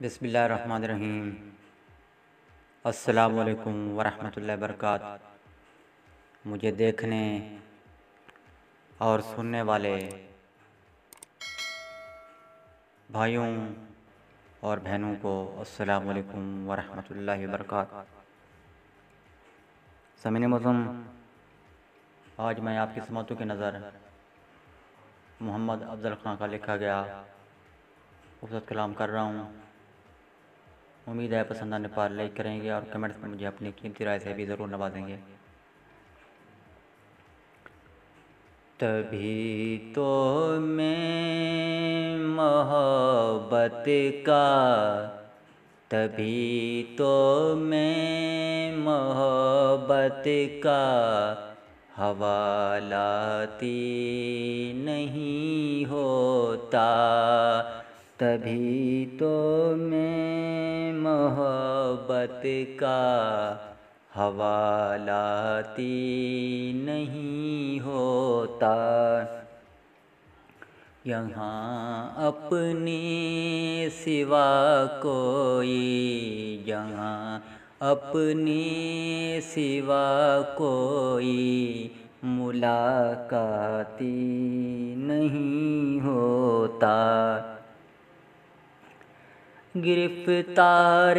بسم اللہ الرحمن الرحیم۔ السلام علیکم ورحمۃ اللہ وبرکاتہ۔ مجھے دیکھنے اور سننے والے بھائیوں اور بہنوں کو السلام علیکم ورحمۃ اللہ وبرکاتہ۔ سامعین معظم، آج میں آپ کی سماعتوں کی نظر محمد افضل خان کا لکھا گیا خوبصورت کلام کر رہا ہوں۔ امید ہے پسند آنے پر لائک کریں گے اور کمنٹس میں مجھے اپنی قیمتی رائے سے بھی ضرور نوازیں گے۔ تبھی تو میں محبت کا محبت کا حوالاتی نہیں ہوتا، تبھی تو میں محبت کا حوالاتی نہیں ہوتا۔ یہاں اپنے سوا کوئی، یہاں اپنے سوا کوئی ملاقاتی نہیں ہوتا۔ گرفتار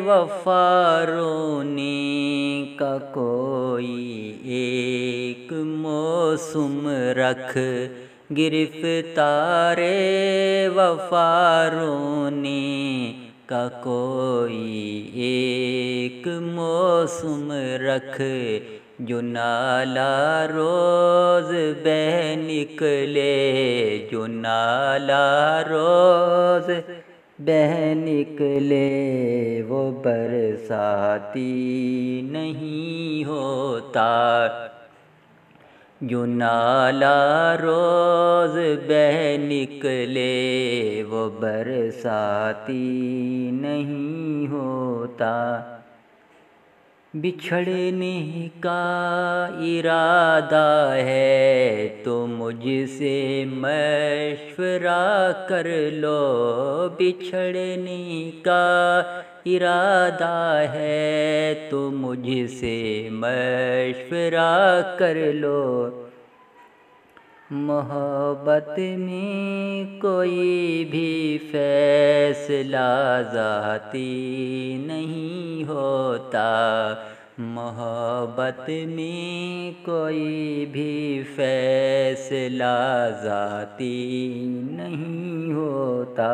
وفا رونے کا کوئی ایک موسم رکھ، گرفتار وفا رونے کا کوئی ایک موسم رکھ، جو نالا روز بہہ نکلے، جو نالا روز بہہ نکلے وہ برساتی نہیں ہوتا۔ جو نالا روز بہہ نکلے وہ برساتی نہیں ہوتا۔ بچھڑنے کا ارادہ ہے تو مجھ سے مشورہ کر لو، بچھڑنے کا ارادہ ہے تو مجھ سے مشورہ کر لو۔ محبت میں کوئی بھی فیصلہ ذاتی نہیں ہوتا، محبت میں کوئی بھی فیصلہ ذاتی نہیں ہوتا۔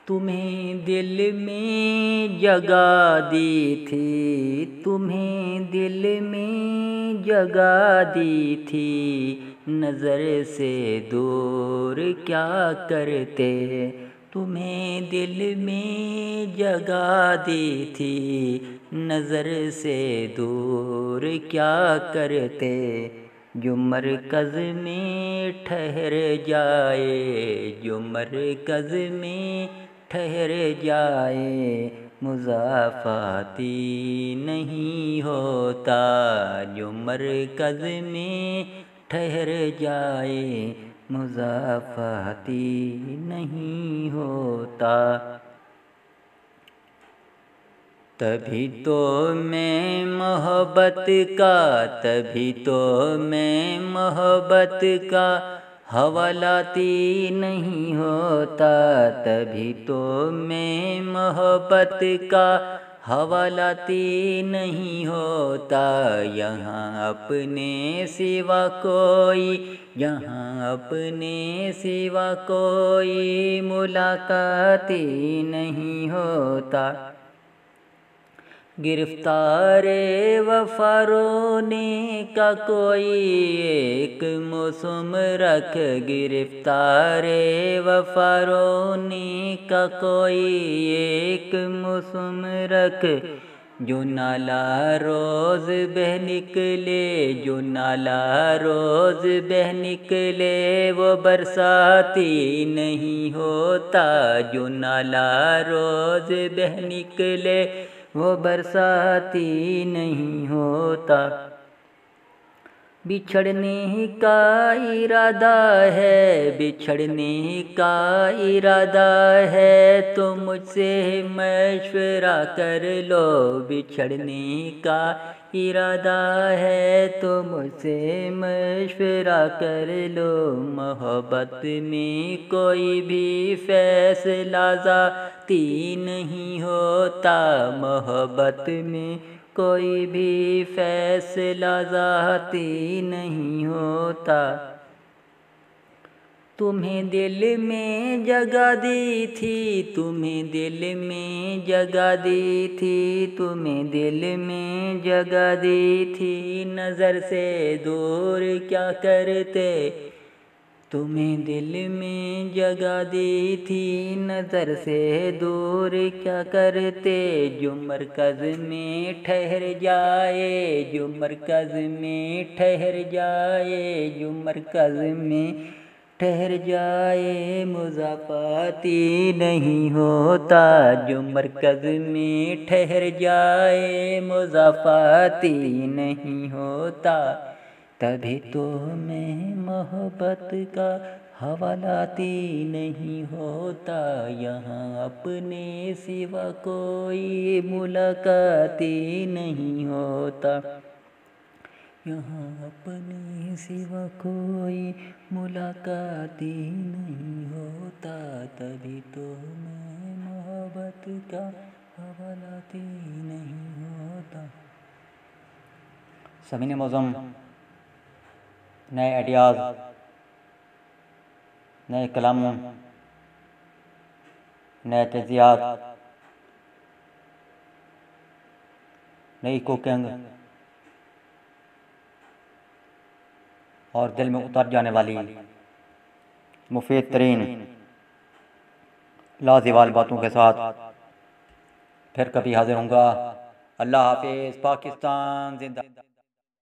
تمہیں دل میں جگہ دی تھی، تمہیں دل میں جگہ دی تھی، نظر سے دور کیا کرتے؟ تمہیں دل میں جگہ دی تھی، نظر سے دور کیا کرتے؟ جو مرکز میں ٹھہر جائے، جو مرکز میں ٹھہر جائے مضافاتی نہیں ہوتا، جو مرکز میں ٹھہر جائے مضافاتی نہیں ہوتا۔ تبھی تو میں محبت کا، تبھی تو میں محبت کا حوالاتی نہیں ہوتا، تبھی تو میں محبت کا حوالاتی نہیں ہوتا۔ یہاں اپنے سوا کوئی، یہاں اپنے سوا کوئی ملاقاتی نہیں ہوتا۔ گرفتار وفا رونے کا کوئی ایک موسم رکھ، گرفتار وفا رونے کا کوئی ایک موسم رکھ، جو نالا روز بہہ نکلے، جو نالا روز بہہ نکلے وہ برساتی نہیں ہوتا، جو نالا روز بہہ نکلے وہ برساتی نہیں ہوتا۔ بچھڑنے کا ارادہ ہے، بچھڑنے کا ارادہ ہے تو مجھ سے مشورہ کر لو، بچھڑنے کا ارادہ ہے تو مجھ سے مشورہ کر لو، محبت میں کوئی بھی فیصلہ ذاتی نہیں ہوتا، محبت میں کوئی بھی فیصلہ ذاتی نہیں ہوتا، تمہیں دل میں جگہ دی تھی، تمہیں دل میں جگہ دی تھی، تمہیں دل میں جگہ دی تھی، نظر سے دور کیا کرتے، تمہیں دل میں جگہ دی تھی، نظر سے دور کیا کرتے، جو مرکز میں ٹھہر جائے، جو مرکز میں ٹھہر جائے، جو مرکز میں ٹھہر جائے، مضافاتی نہیں ہوتا، جو مرکز میں ٹھہر جائے، مضافاتی نہیں ہوتا، تبھی تو میں محبت کا حوالتی نہیں ہوتا، یہاں اپنے سوا کوئی ملاقاتی نہیں ہوتا، یہاں اپنے سوا کوئی ملاقاتی نہیں ہوتا، تبھی تو میں محبت کا حوالتی نہیں ہوتا۔ سامعین معظم، نئے آئیڈیاز، نئے کلاموں، نئے تجزیات، نئی کوکنگ اور دل میں اتر جانے والی مفید ترین لازوال باتوں کے ساتھ پھر کبھی حاضر ہوں گا۔ اللہ حافظ۔ پاکستان زندہ۔